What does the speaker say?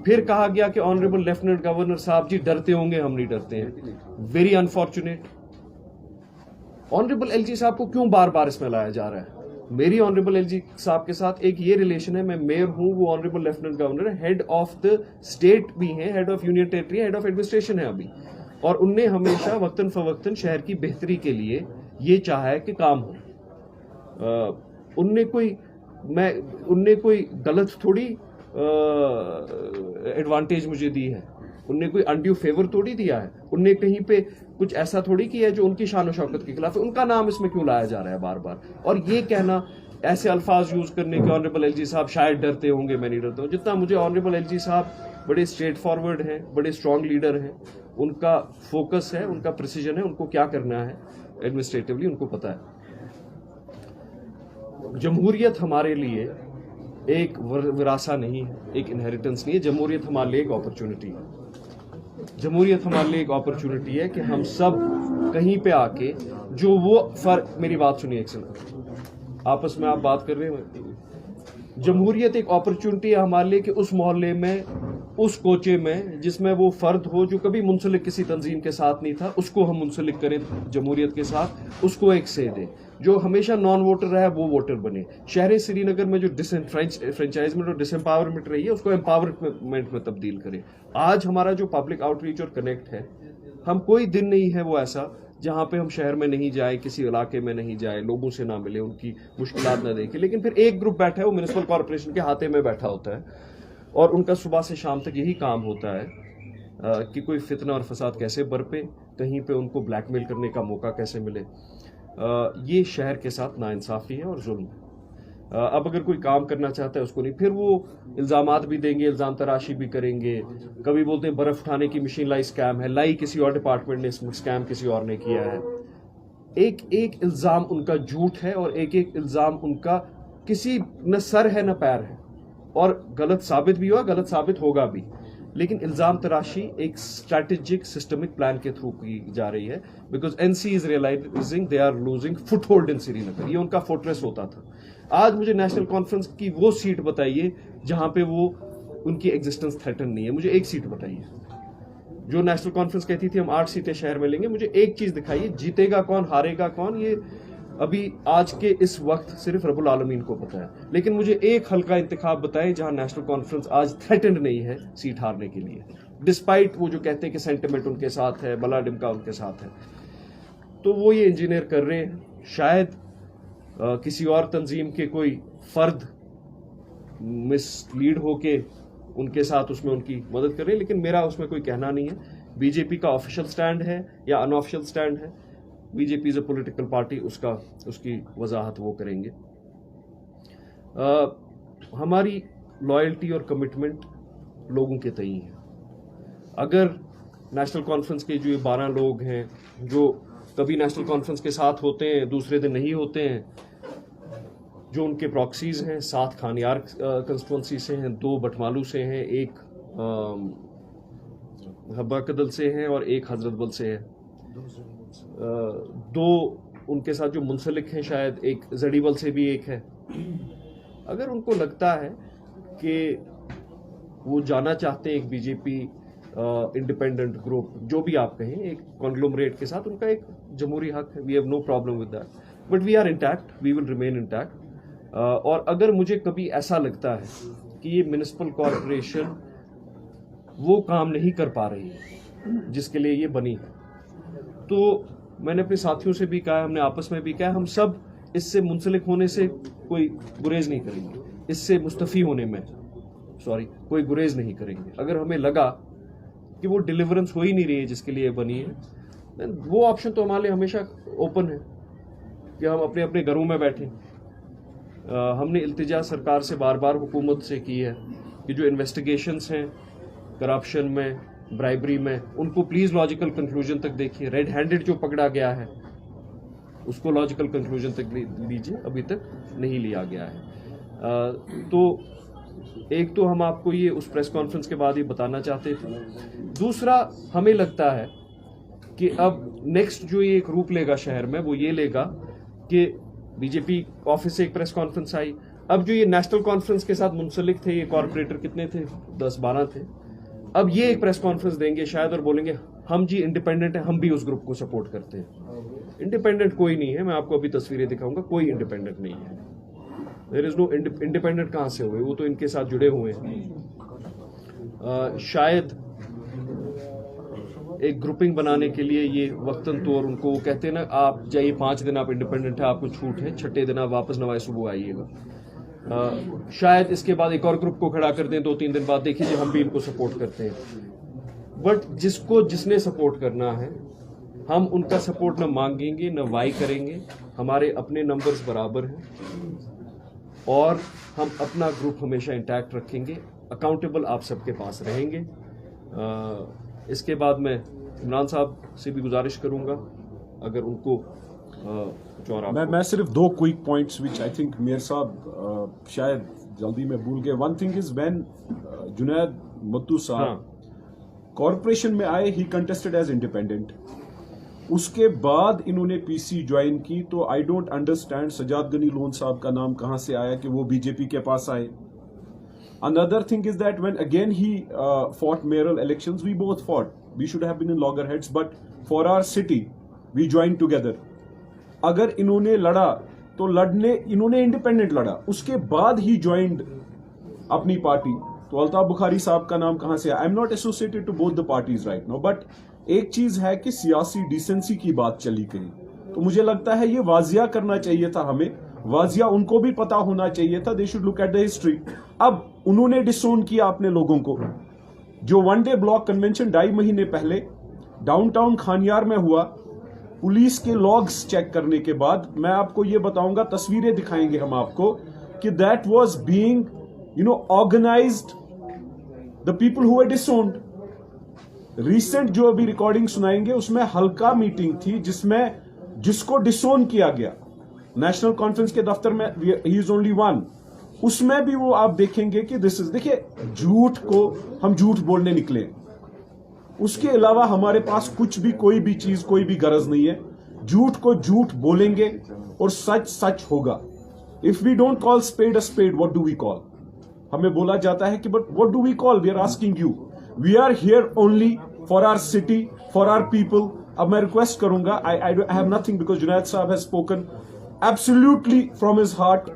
फिर कहा गया कि ऑनरेबल लेफ्टिनेंट गवर्नर साहब जी डरते होंगे, हम नहीं डरते हैं। Very unfortunate. ऑनरेबल एलजी साहब को क्यों बार बार इसमें लाया जा रहा है? मेरी ऑनरेबल एलजी साहब के साथ एक ये रिलेशन है, मैं मेयर हूं, वो ऑनरेबल लेफ्टिनेंट गवर्नर है, हेड ऑफ द स्टेट भी हैं, head of union territory, head of administration है अभी, और उनने हमेशा वक्तन फवक्तन शहर की बेहतरी के लिए ये चाहा है कि काम हो। उनने कोई गलत थोड़ी एडवांटेज मुझे दी है, उनने कोई अनड्यू फेवर थोड़ी दिया है, उनने कहीं पे कुछ ऐसा थोड़ी किया है जो उनकी शान और शौकत के खिलाफ है। उनका नाम इसमें क्यों लाया जा रहा है बार बार? और ये कहना, ऐसे अल्फाज यूज करने के ऑनरेबल एलजी साहब शायद डरते होंगे, मैं नहीं डरता हूँ। जितना मुझे ऑनरेबल एलजी साहब बड़े स्ट्रेट फॉरवर्ड हैं, बड़े स्ट्रांग लीडर हैं, उनका फोकस है, उनका प्रिसीजन है, उनको क्या करना है एडमिनिस्ट्रेटिवली उनको पता है। जमहूरियत हमारे लिए एक विरासा नहीं है, एक इनहेरिटेंस नहीं है। जमहूरियत हमारे लिए एक अपॉर्चुनिटी है। जमहूरियत हमारे लिए एक अपॉर्चुनिटी है कि हम सब कहीं पे आके जो वो फर्क, मेरी बात सुनिए एक सेकंड, आपस में आप बात कर रहे हो। जमहूरियत एक अपॉर्चुनिटी है हमारे लिए कि उस मोहल्ले में, उस कोचे में जिसमें वो फर्द हो जो कभी मुंसलिक किसी तंजीम के साथ नहीं था, उसको हम मुंसलिक करें जमहूरियत के साथ, उसको एक से दें। जो हमेशा नॉन वोटर रहा है वो वोटर बने। शहर श्रीनगर में जो डिसफ्रेंचाइजमेंट और डिसएम्पावरमेंट रही है उसको एम्पावरमेंट में तब्दील करें। आज हमारा जो पब्लिक आउटरीच और कनेक्ट है, हम कोई दिन नहीं है वो ऐसा जहां पे हम शहर में नहीं जाए, किसी इलाके में नहीं जाए, लोगों से ना मिले, उनकी मुश्किलात ना देखें। लेकिन फिर एक ग्रुप बैठा है, वो म्युनिसिपल कॉर्पोरेशन के हाथे में बैठा होता है और उनका सुबह से शाम तक यही काम होता है कि कोई फितना और फसाद कैसे बरपे, कहीं पे उनको ब्लैकमेल करने का मौका कैसे मिले। ये शहर के साथ नाइंसाफी है और जुल्म है। अब अगर कोई काम करना चाहता है उसको नहीं, फिर वो इल्जामात भी देंगे, इल्जाम तराशी भी करेंगे। कभी बोलते हैं बर्फ उठाने की मशीन लाई स्कैम है, लाई किसी और डिपार्टमेंट ने, स्कैम किसी और ने किया है। एक एक इल्जाम उनका झूठ है और एक एक इल्जाम उनका किसी न सर है न पैर है, और गलत साबित भी हुआ, गलत साबित होगा भी। लेकिन इल्जाम तराशी एक स्ट्रैटेजिक सिस्टमिक प्लान के थ्रू की जा रही है, because NC is realising they are losing foothold in Srinagar. ये उनका फोर्ट्रेस होता था। आज मुझे नेशनल कॉन्फ्रेंस की वो सीट बताइए जहां पे वो उनकी एग्जिस्टेंस थ्रेटन नहीं है। मुझे एक सीट बताइए। जो नेशनल कॉन्फ्रेंस कहती थी हम 8 सीटें शहर में लेंगे, मुझे एक चीज दिखाइए, जीतेगा कौन, हारेगा कौन, ये अभी आज के इस वक्त सिर्फ रब्बुल आलमीन को पता है। लेकिन मुझे एक हल्का इंतखाब बताएं जहां नेशनल कॉन्फ्रेंस आज थ्रेटेंड नहीं है सीट हारने के लिए, डिस्पाइट वो जो कहते हैं कि सेंटिमेंट उनके साथ है, बला डिमका उनके साथ है। तो वो ये इंजीनियर कर रहे हैं। शायद किसी और तंजीम के कोई फर्द मिसलीड होके उनके साथ उसमें उनकी मदद कर रहे हैं, लेकिन मेरा उसमें कोई कहना नहीं है। बीजेपी का ऑफिशियल स्टैंड है या अनऑफिशियल स्टैंड है, BJP is a political party, उसकी वजाहत वो करेंगे। हमारी लॉयल्टी और कमिटमेंट लोगों के तई है। अगर नेशनल कॉन्फ्रेंस के जो ये 12 लोग हैं जो कभी नेशनल कॉन्फ्रेंस के साथ होते हैं, दूसरे दिन नहीं होते हैं, जो उनके प्रॉक्सीज हैं, 7 खानियार कंस्टिट्यूंसी से हैं, 2 बटमालू से हैं, 1 हब्बा कदल से हैं और 1 हजरत बल से है। 2 उनके साथ जो मुंसलिक हैं, शायद 1 जड़ीबल से भी 1 है। अगर उनको लगता है कि वो जाना चाहते हैं एक बीजेपी इंडिपेंडेंट ग्रुप, जो भी आप कहें, एक कॉन्ग्लोमरेट के साथ, उनका एक जमहूरी हक है। We have no problem with that, but we are intact, we will remain intact. और अगर मुझे कभी ऐसा लगता है कि ये म्युनिसिपल कॉर्पोरेशन वो काम नहीं कर पा रही है जिसके लिए ये बनी है, तो मैंने अपने साथियों से भी कहा, हमने आपस में भी कहा, हम सब इससे मुंसलिक होने से कोई गुरेज नहीं करेंगे, इससे मुस्तफ़ी होने में कोई गुरेज नहीं करेंगे। अगर हमें लगा कि वो डिलीवरेंस हो ही नहीं रही है जिसके लिए बनी है, वो ऑप्शन तो हमारे लिए हमेशा ओपन है कि हम अपने अपने घरों में बैठें। हमने इल्तिजा सरकार से बार बार हुकूमत से की है कि जो इन्वेस्टिगेशंस हैं करप्शन में, ब्राइबरी में, उनको प्लीज़ लॉजिकल कंक्लूजन तक देखिए। रेड हैंडेड जो पकड़ा गया है उसको लॉजिकल कंक्लूजन तक लीजिए, अभी तक नहीं लिया गया है। तो एक तो हम आपको ये उस प्रेस कॉन्फ्रेंस के बाद ये बताना चाहते थे। दूसरा, हमें लगता है कि अब नेक्स्ट जो ये एक रूप लेगा शहर में, वो ये लेगा कि बीजेपी ऑफिस से एक प्रेस कॉन्फ्रेंस आई, अब जो ये नेशनल कॉन्फ्रेंस के साथ मुंसलिक थे, ये कॉर्पोरेटर कितने थे, 10-12 थे, अब ये एक प्रेस कॉन्फ्रेंस देंगे शायद और बोलेंगे हम जी इंडिपेंडेंट हैं, हम भी उस ग्रुप को सपोर्ट करते हैं। इंडिपेंडेंट कोई नहीं है, मैं आपको अभी तस्वीरें दिखाऊंगा, कोई इंडिपेंडेंट नहीं है। देयर इज नो इंडिपेंडेंट कहां से हुए, वो तो इनके साथ जुड़े हुए हैं। शायद एक ग्रुपिंग बनाने के लिए ये वक्तन तौर उनको कहते हैं ना, आप जाइए 5 दिन आप इंडिपेंडेंट है, आपको छूट है, 6ठे दिन आप वापस नवाज सुबह आइएगा। शायद इसके बाद एक और ग्रुप को खड़ा कर दें 2-3 दिन बाद, देखिए हम भी इनको सपोर्ट करते हैं। बट जिसने सपोर्ट करना है, हम उनका सपोर्ट न मांगेंगे न वाई करेंगे, हमारे अपने नंबर्स बराबर हैं और हम अपना ग्रुप हमेशा इंटैक्ट रखेंगे, अकाउंटेबल आप सबके पास रहेंगे। इसके बाद मैं इमरान साहब से भी गुजारिश करूंगा अगर उनको मैं सिर्फ 2 quick points which I think Mir साहब शायद जल्दी में भूल गए। One thing is when Junaid Mattu साहब कॉरपोरेशन में आए, ही कंटेस्टेड एज इंडिपेंडेंट। उसके बाद इन्होंने पीसी ज्वाइन की, तो I don't understand Sajad Gani Lone sahab का नाम कहां से आया कि वो बीजेपी के पास आए। Another thing is that when again he fought mayoral elections, we both fought. We should have been in loggerheads, but for our city, we joined together. अगर इन्होंने लड़ा तो इन्होंने इंडिपेंडेंट लड़ा, उसके बाद ही ज्वाइंड अपनी पार्टी। तो अल्ताफ बुखारी साहब का नाम कहां से आया? I am not associated to both the parties right now, but एक चीज है कि सियासी डिसेंसी की बात चली गई, तो मुझे लगता है ये वाजिया करना चाहिए था हमें, वाजिया उनको भी पता होना चाहिए था। They should look at the history. अब उन्होंने डिसोन किया अपने लोगों को। जो 1 डे ब्लॉक कन्वेंशन 2.5 महीने पहले डाउनटाउन खानियार में हुआ, पुलिस के लॉग्स चेक करने के बाद मैं आपको ये बताऊंगा, तस्वीरें दिखाएंगे हम आपको कि that was being organised, the people who were disowned. Recent जो अभी रिकॉर्डिंग सुनाएंगे उसमें हल्का मीटिंग थी जिसको डिसोन किया गया नेशनल कॉन्फ्रेंस के दफ्तर में, ही इज ओनली वन। उसमें भी वो आप देखेंगे कि देखिए झूठ को हम झूठ बोलने निकले, उसके अलावा हमारे पास कुछ भी कोई भी चीज कोई भी गरज नहीं है। झूठ को झूठ बोलेंगे और सच सच होगा। If we don't call spade a spade, what do we call? हमें बोला जाता है कि but what do we call? We are asking you, we are here only for our city, for our people. अब मैं रिक्वेस्ट करूंगा, I have nothing because Junaid साहब has spoken absolutely from his heart.